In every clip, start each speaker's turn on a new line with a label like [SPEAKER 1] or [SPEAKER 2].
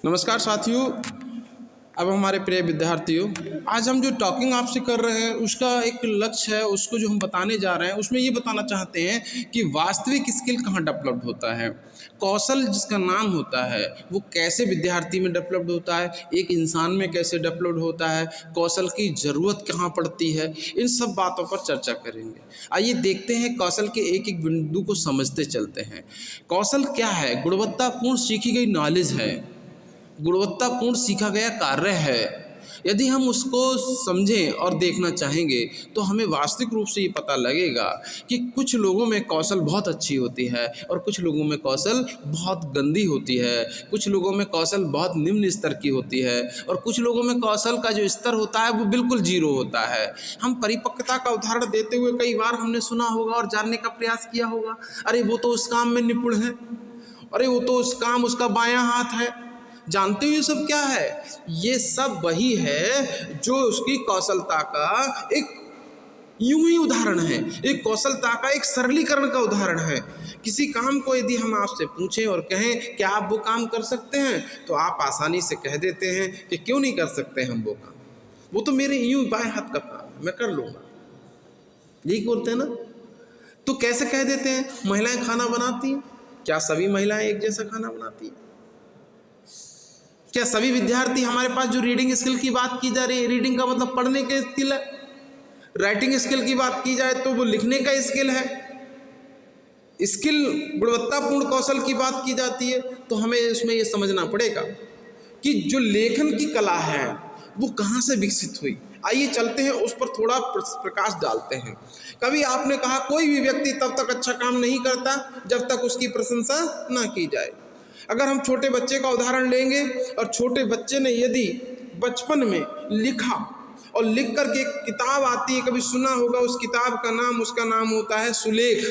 [SPEAKER 1] नमस्कार साथियों। अब हमारे प्रिय विद्यार्थियों, आज हम जो टॉकिंग आपसे कर रहे हैं उसका एक लक्ष्य है, उसको जो हम बताने जा रहे हैं उसमें ये बताना चाहते हैं कि वास्तविक स्किल कहाँ डेवलप्ड होता है। कौशल जिसका नाम होता है वो कैसे विद्यार्थी में डेवलप्ड होता है, एक इंसान में कैसे डेवलप्ड होता है, कौशल की ज़रूरत कहाँ पड़ती है, इन सब बातों पर चर्चा करेंगे। आइए देखते हैं, कौशल के एक एक बिंदु को समझते चलते हैं। कौशल क्या है? गुणवत्तापूर्ण सीखी गई नॉलेज है, गुणवत्तापूर्ण सीखा गया कार्य है। यदि हम उसको समझें और देखना चाहेंगे तो हमें वास्तविक रूप से ये पता लगेगा कि कुछ लोगों में कौशल बहुत अच्छी होती है और कुछ लोगों में कौशल बहुत गंदी होती है, कुछ लोगों में कौशल बहुत निम्न स्तर की होती है और कुछ लोगों में कौशल का जो स्तर होता है वो बिल्कुल जीरो होता है। हम परिपक्वता का उदाहरण देते हुए कई बार हमने सुना होगा और जानने का प्रयास किया होगा, अरे वो तो उस काम में निपुण है, अरे वो तो उस काम उसका बायां हाथ है। जानते हो ये सब क्या है? ये सब वही है जो उसकी कौशलता का एक यूं ही उदाहरण है, एक कौशलता का एक सरलीकरण का उदाहरण है। किसी काम को यदि हम आपसे पूछें और कहें क्या आप वो काम कर सकते हैं, तो आप आसानी से कह देते हैं कि क्यों नहीं कर सकते हम वो काम, वो तो मेरे यूं बाएं हाथ का काम है, मैं कर लूँगा। यही बोलते हैं ना। तो कैसे कह देते हैं? महिलाएं खाना बनाती हैं, क्या सभी महिलाएं एक जैसा खाना बनाती हैं? क्या सभी विद्यार्थी, हमारे पास जो रीडिंग स्किल की बात की जा रही है, रीडिंग का मतलब पढ़ने का स्किल है, राइटिंग स्किल की बात की जाए तो वो लिखने का स्किल है। स्किल गुणवत्तापूर्ण कौशल की बात की जाती है तो हमें इसमें ये समझना पड़ेगा कि जो लेखन की कला है वो कहाँ से विकसित हुई। आइए चलते हैं, उस पर थोड़ा प्रकाश डालते हैं। कभी आपने कहा कोई भी व्यक्ति तब तक अच्छा काम नहीं करता जब तक उसकी प्रशंसा ना की जाए। अगर हम छोटे बच्चे का उदाहरण लेंगे और छोटे बच्चे ने यदि बचपन में लिखा और लिख करके एक किताब आती है, कभी सुना होगा उस किताब का नाम, उसका नाम होता है सुलेख।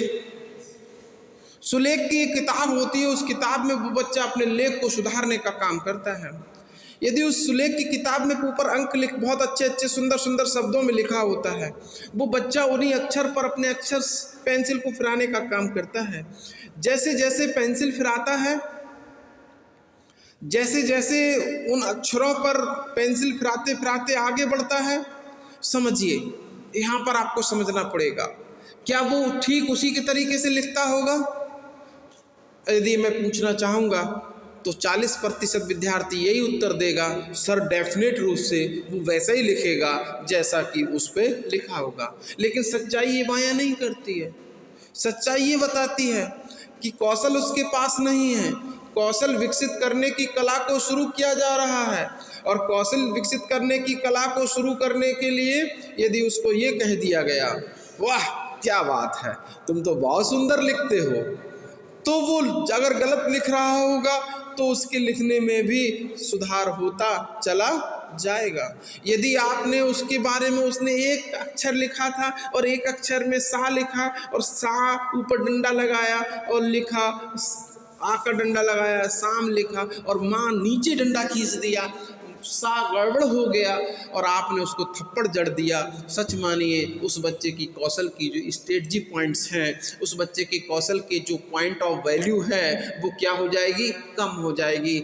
[SPEAKER 1] सुलेख की एक किताब होती है, उस किताब में वो बच्चा अपने लेख को सुधारने का काम करता है। यदि उस सुलेख की किताब में ऊपर अंक लिख बहुत अच्छे अच्छे सुंदर सुंदर शब्दों में लिखा होता है, वो बच्चा उन्हीं अक्षर पर अपने अक्षर पेंसिल को फिराने का काम करता है। जैसे जैसे पेंसिल फिराता है, जैसे जैसे उन अक्षरों पर पेंसिल फिराते फिराते आगे बढ़ता है, समझिए यहाँ पर आपको समझना पड़ेगा, क्या वो ठीक उसी के तरीके से लिखता होगा? यदि मैं पूछना चाहूँगा तो 40% विद्यार्थी यही उत्तर देगा, सर डेफिनेट रूप से वो वैसा ही लिखेगा जैसा कि उस पर लिखा होगा। लेकिन सच्चाई ये बयां नहीं करती है। सच्चाई ये बताती है कि कौशल उसके पास नहीं है, कौशल विकसित करने की कला को शुरू किया जा रहा है और कौशल विकसित करने की कला को शुरू करने के लिए यदि उसको ये कह दिया गया, वाह क्या बात है, तुम तो बहुत सुंदर लिखते हो, तो वो अगर गलत लिख रहा होगा तो उसके लिखने में भी सुधार होता चला जाएगा। यदि आपने उसके बारे में, उसने एक अक्षर लिखा था और एक अक्षर में सा लिखा और सा ऊपर डंडा लगाया और लिखा, आ का डंडा लगाया, शाम लिखा और माँ नीचे डंडा खींच दिया, सा गड़बड़ हो गया और आपने उसको थप्पड़ जड़ दिया, सच मानिए उस बच्चे की कौशल की जो स्ट्रेटजी पॉइंट्स हैं, उस बच्चे के कौशल के जो पॉइंट ऑफ वैल्यू है वो क्या हो जाएगी? कम हो जाएगी।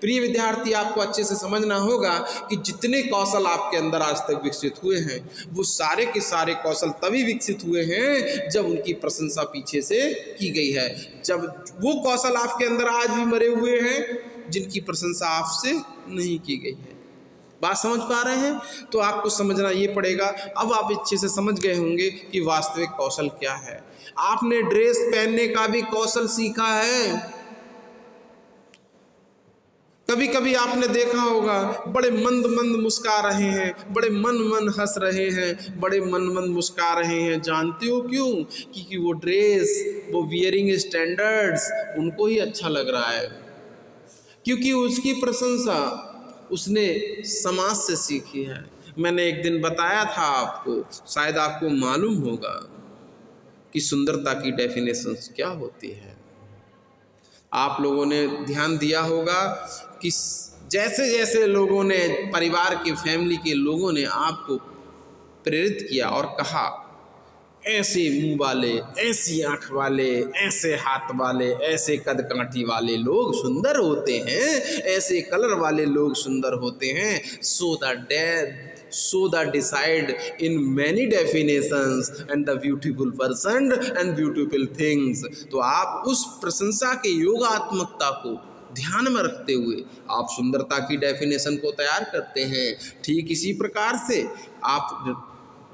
[SPEAKER 1] प्रिय विद्यार्थी, आपको अच्छे से समझना होगा कि जितने कौशल आपके अंदर आज तक विकसित हुए हैं वो सारे के सारे कौशल तभी विकसित हुए हैं जब उनकी प्रशंसा पीछे से की गई है, जब वो कौशल आपके अंदर आज भी मरे हुए हैं जिनकी प्रशंसा आपसे नहीं की गई है। बात समझ पा रहे हैं? तो आपको समझना ये पड़ेगा। अब आप अच्छे से समझ गए होंगे कि वास्तविक कौशल क्या है। आपने ड्रेस पहनने का भी कौशल सीखा है। कभी कभी आपने देखा होगा बड़े मंद मंद मुस्का रहे हैं, बड़े मन मन हंस रहे हैं, बड़े मन मन मुस्का रहे हैं। जानते हो क्यों? क्योंकि वो ड्रेस, वो वियरिंग स्टैंडर्ड्स उनको ही अच्छा लग रहा है, क्योंकि उसकी प्रशंसा उसने समाज से सीखी है। मैंने एक दिन बताया था आपको, शायद आपको मालूम होगा कि सुंदरता की डेफिनेशन क्या होती है। आप लोगों ने ध्यान दिया होगा कि जैसे जैसे लोगों ने, परिवार के, फैमिली के लोगों ने आपको प्रेरित किया और कहा ऐसे मुंह वाले, ऐसी आंख वाले, ऐसे हाथ वाले, ऐसे कद काठी वाले लोग सुंदर होते हैं, ऐसे कलर वाले लोग सुंदर होते हैं। So the decide in many definitions and the beautiful person and beautiful things. तो आप उस प्रशंसा के योगात्मकता को ध्यान में रखते हुए आप सुंदरता की डेफिनेशन को तैयार करते हैं। ठीक इसी प्रकार से आप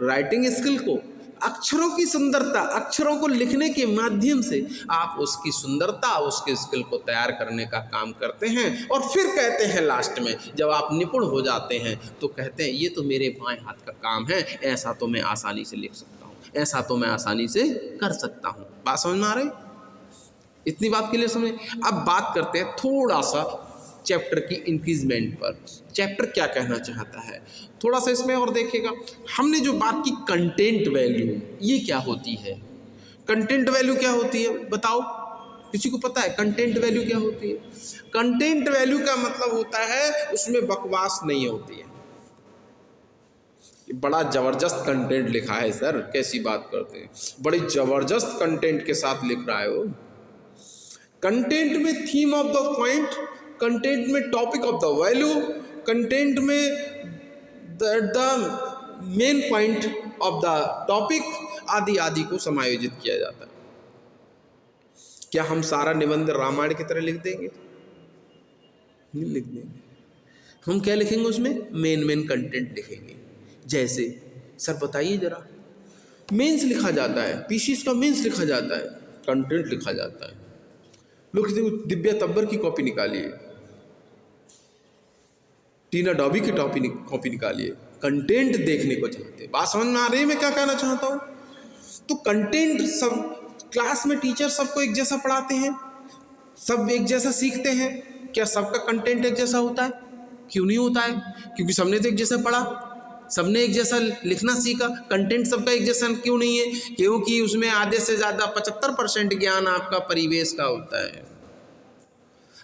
[SPEAKER 1] राइटिंग स्किल को, अक्षरों की सुंदरता, अक्षरों को लिखने के माध्यम से आप उसकी सुंदरता, उसके स्किल को तैयार करने का काम करते हैं। और फिर कहते हैं लास्ट में, जब आप निपुण हो जाते हैं तो कहते हैं ये तो मेरे बाएं हाथ का काम है, ऐसा तो मैं आसानी से लिख सकता हूँ, ऐसा तो मैं आसानी से कर सकता हूँ। बात समझ में आ रही? इतनी बात के लिए समझे। अब बात करते हैं थोड़ा सा चैप्टर की इंक्रीजमेंट पर। चैप्टर क्या कहना चाहता है थोड़ा सा इसमें और देखिएगा। हमने जो बात की कंटेंट वैल्यू, ये क्या होती है? कंटेंट वैल्यू क्या होती है बताओ, किसी को पता है कंटेंट वैल्यू क्या होती है? कंटेंट वैल्यू का मतलब होता है उसमें बकवास नहीं होती है। बड़ा जबरदस्त कंटेंट लिखा है सर, कैसी बात करते हैं, बड़ी जबरदस्त कंटेंट के साथ लिख रहा है वो। कंटेंट में theme of the point, content में topic of the value, content में the main point of the topic आदि आदि को समायोजित किया जाता है। क्या हम सारा निबंध रामायण की तरह लिख देंगे? नहीं लिख देंगे। हम क्या लिखेंगे उसमें? मेन कंटेंट लिखेंगे। जैसे सर बताइए जरा, मेंस लिखा जाता है, पीसीएस का मेंस लिखा जाता है, कंटेंट लिखा जाता है। लोग दिव्या तब्बर की कॉपी निकालिए, टीना डॉबी की कॉपी निकालिए, कंटेंट देखने को चाहते। बात समझ में आ रही है मैं क्या कहना चाहता हूँ? तो कंटेंट, सब क्लास में टीचर सबको एक जैसा पढ़ाते हैं, सब एक जैसा सीखते हैं। क्या सबका कंटेंट एक जैसा होता है? क्यों नहीं होता है? क्योंकि सबने तो एक जैसा पढ़ा, सबने एक जैसा लिखना सीखा। कंटेंट सबका एक जैसा क्यों नहीं है? क्योंकि उसमें आधे से ज़्यादा 75% ज्ञान आपका परिवेश का होता है।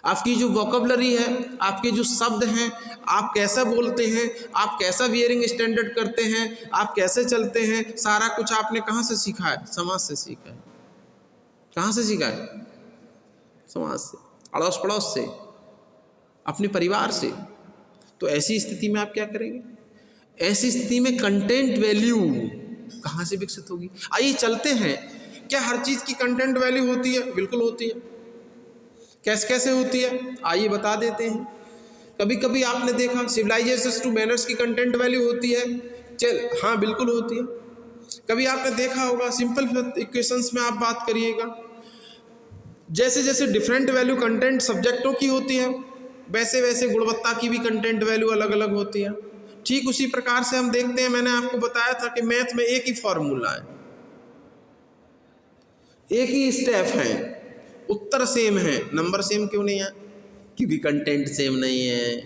[SPEAKER 1] आपकी जो वोकैबुलरी है, आपके जो शब्द हैं, आप कैसा बोलते हैं, आप कैसा वियरिंग स्टैंडर्ड करते हैं, आप कैसे चलते हैं, सारा कुछ आपने कहाँ से सीखा है? समाज से सीखा है। कहाँ से सीखा है? समाज से, अड़ोस पड़ोस से, अपने परिवार से। तो ऐसी स्थिति में आप क्या करेंगे? ऐसी स्थिति में कंटेंट वैल्यू कहाँ से विकसित होगी? आइए चलते हैं। क्या हर चीज़ की कंटेंट वैल्यू होती है? बिल्कुल होती है। कैसे कैसे होती है आइए बता देते हैं। कभी कभी आपने देखा सिविलाइजेशन टू मैनर्स की कंटेंट वैल्यू होती है, हाँ बिल्कुल होती है। कभी आपने देखा होगा सिंपल इक्वेशंस में आप बात करिएगा, जैसे जैसे डिफरेंट वैल्यू कंटेंट सब्जेक्टों की होती है, वैसे वैसे गुणवत्ता की भी कंटेंट वैल्यू अलग अलग होती है। ठीक उसी प्रकार से हम देखते हैं, मैंने आपको बताया था कि मैथ में एक ही फॉर्मूला है, एक ही स्टेप है, उत्तर सेम है, नंबर सेम क्यों नहीं है? क्योंकि कंटेंट सेम नहीं है।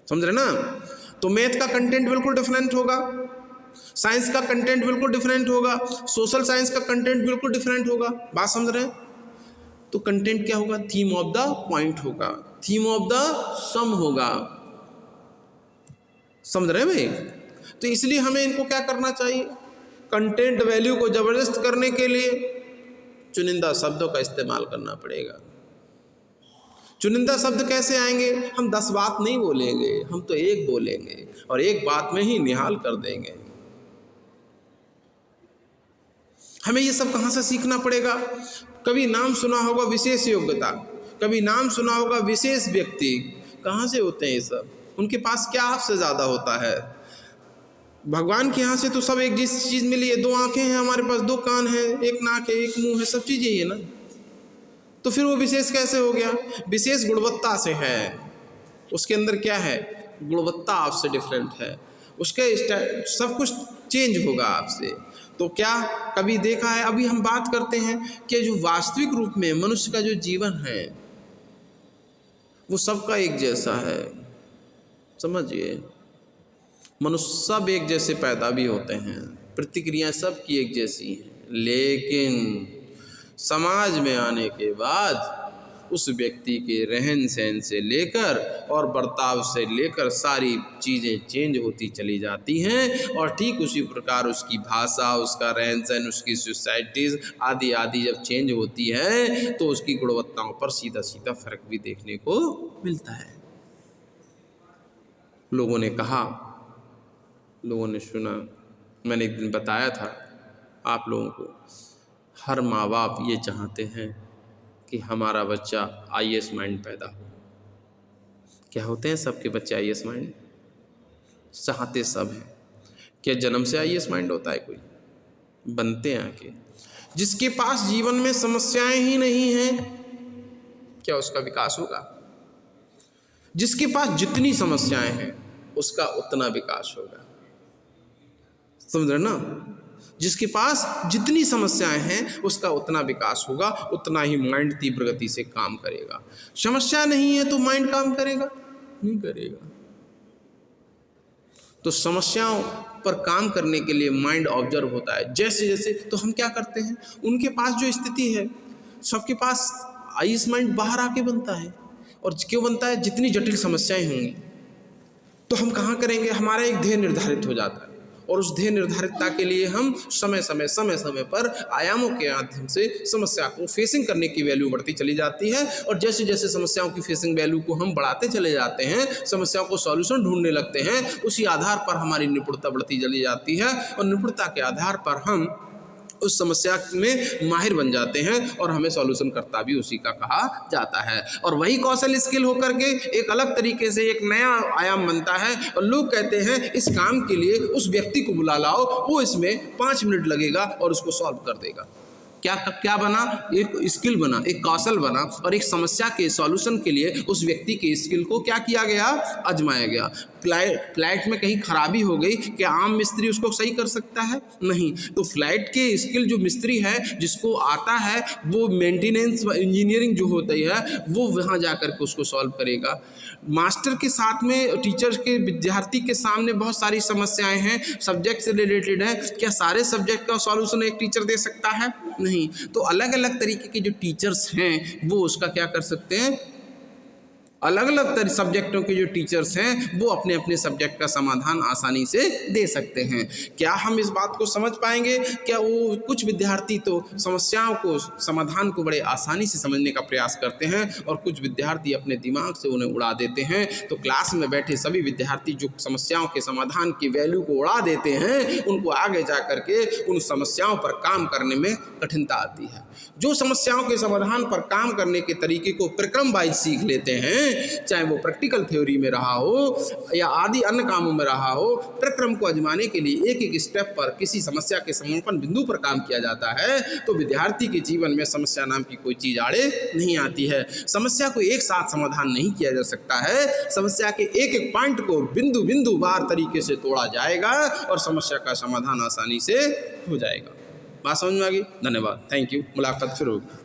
[SPEAKER 1] समझ रहे ना? तो मैथ का कंटेंट बिल्कुल डिफरेंट होगा, साइंस का कंटेंट बिल्कुल डिफरेंट होगा, सोशल साइंस का कंटेंट बिल्कुल डिफरेंट होगा। बात समझ रहे हैं? तो कंटेंट क्या होगा? थीम ऑफ द पॉइंट होगा, थीम ऑफ द सम होगा। समझ रहे हैं भाई? तो इसलिए हमें इनको क्या करना चाहिए? कंटेंट वैल्यू को जबरदस्त करने के लिए चुनिंदा शब्दों का इस्तेमाल करना पड़ेगा। चुनिंदा शब्द कैसे आएंगे? हम 10 बात नहीं बोलेंगे, हम तो एक बोलेंगे और एक बात में ही निहाल कर देंगे। हमें ये सब कहाँ से सीखना पड़ेगा? कभी नाम सुना होगा विशेष योग्यता, कभी नाम सुना होगा विशेष व्यक्ति। कहाँ से होते हैं ये सब? उनके पास क्या आपसे ज़्यादा होता है? भगवान के यहाँ से तो सब एक जैसी चीज़ मिली है। 2 आंखें हैं हमारे पास, 2 कान हैं, 1 नाक है, 1 मुंह है, सब चीज़ें ही है ना। तो फिर वो विशेष कैसे हो गया? विशेष गुणवत्ता से है। उसके अंदर क्या है? गुणवत्ता आपसे डिफरेंट है, उसके सब कुछ चेंज होगा आपसे। तो क्या कभी देखा है, अभी हम बात करते हैं कि जो वास्तविक रूप में मनुष्य का जो जीवन है वो सबका एक जैसा है। समझिए, मनुष्य सब एक जैसे पैदा भी होते हैं, प्रतिक्रियाएं सबकी एक जैसी हैं, लेकिन समाज में आने के बाद उस व्यक्ति के रहन सहन से लेकर और बर्ताव से लेकर सारी चीज़ें चेंज होती चली जाती हैं। और ठीक उसी प्रकार उसकी भाषा, उसका रहन सहन, उसकी सोसाइटीज़ आदि आदि जब चेंज होती है तो उसकी गुणवत्ताओं पर सीधा सीधा फर्क भी देखने को मिलता है। लोगों ने कहा, लोगों ने सुना, मैंने एक दिन बताया था आप लोगों को, हर माँ बाप ये चाहते हैं कि हमारा बच्चा आईएएस माइंड पैदा हो। क्या होते हैं सबके बच्चे आईएएस माइंड? चाहते सब हैं। क्या जन्म से आईएएस माइंड होता है? कोई बनते हैं आके। जिसके पास जीवन में समस्याएं ही नहीं हैं, क्या उसका विकास होगा? जिसके पास जितनी समस्याएं हैं उसका उतना विकास होगा। समझ रहे ना? जिसके पास जितनी समस्याएं हैं उसका उतना विकास होगा, उतना ही माइंड तीव्र गति से काम करेगा। समस्या नहीं है तो माइंड काम करेगा? नहीं करेगा। तो समस्याओं पर काम करने के लिए माइंड ऑब्जर्व होता है। जैसे जैसे तो हम क्या करते हैं, उनके पास जो स्थिति है, सबके पास आईएएस माइंड बाहर आके बनता है। और क्यों बनता है? जितनी जटिल समस्याएं होंगी तो हम कहाँ करेंगे, हमारा एक ध्येय निर्धारित हो जाता है और उस ध्येय निर्धारितता के लिए हम समय समय पर आयामों के माध्यम से समस्या को फेसिंग करने की वैल्यू बढ़ती चली जाती है। और जैसे जैसे समस्याओं की फेसिंग वैल्यू को हम बढ़ाते चले जाते हैं, समस्याओं को सॉल्यूशन ढूंढने लगते हैं, उसी आधार पर हमारी निपुणता बढ़ती चली जाती है और निपुणता के आधार पर हम उस समस्या में माहिर बन जाते हैं और हमें सॉल्यूशन करता भी उसी का कहा जाता है। और वही कौशल स्किल होकर के एक अलग तरीके से एक नया आयाम बनता है और लोग कहते हैं इस काम के लिए उस व्यक्ति को बुला लाओ, वो इसमें 5 मिनट लगेगा और उसको सॉल्व कर देगा। क्या बना? एक स्किल बना, एक कौशल बना और एक समस्या के सॉल्यूशन के लिए उस व्यक्ति के स्किल को क्या किया गया? आजमाया गया। फ्लाइट में कहीं खराबी हो गई, क्या आम मिस्त्री उसको सही कर सकता है? नहीं। तो फ्लाइट के स्किल जो मिस्त्री है, जिसको आता है, वो मेंटेनेंस इंजीनियरिंग जो होती है वो वहाँ जा कर के उसको सॉल्व करेगा। मास्टर के साथ में टीचर के विद्यार्थी के सामने बहुत सारी समस्याएं हैं, सब्जेक्ट से रिलेटेड है, क्या सारे सब्जेक्ट का सॉल्यूशन एक टीचर दे सकता है? नहीं। तो अलग अलग तरीके के जो टीचर्स हैं वो उसका क्या कर सकते हैं, अलग अलग सब्जेक्टों के जो टीचर्स हैं वो अपने अपने सब्जेक्ट का समाधान आसानी से दे सकते हैं। क्या हम इस बात को समझ पाएंगे? क्या वो कुछ विद्यार्थी तो समस्याओं को, समाधान को बड़े आसानी से समझने का प्रयास करते हैं और कुछ विद्यार्थी अपने दिमाग से उन्हें उड़ा देते हैं। तो क्लास में बैठे सभी विद्यार्थी जो समस्याओं के समाधान की वैल्यू को उड़ा देते हैं, उनको आगे जा करके उन समस्याओं पर काम करने में कठिनता आती है। जो समस्याओं के समाधान पर काम करने के तरीके को प्रक्रम वाइज सीख लेते हैं, चाहे वो प्रैक्टिकल थ्योरी में रहा हो या आदि अन्य कामों में रहा हो, प्रक्रम को आजमाने के लिए एक एक स्टेप पर किसी समस्या के समापन बिंदु पर काम किया जाता है, तो विद्यार्थी के जीवन में समस्या नाम की कोई चीज आड़े नहीं आती है। समस्या को एक साथ समाधान नहीं किया जा सकता है, समस्या के एक एक पॉइंट को बिंदु बिंदु वार तरीके से तोड़ा जाएगा और समस्या का समाधान आसानी से हो जाएगा। बात समझ में आ गई? धन्यवाद, थैंक यू। मुलाकात फिर होगी।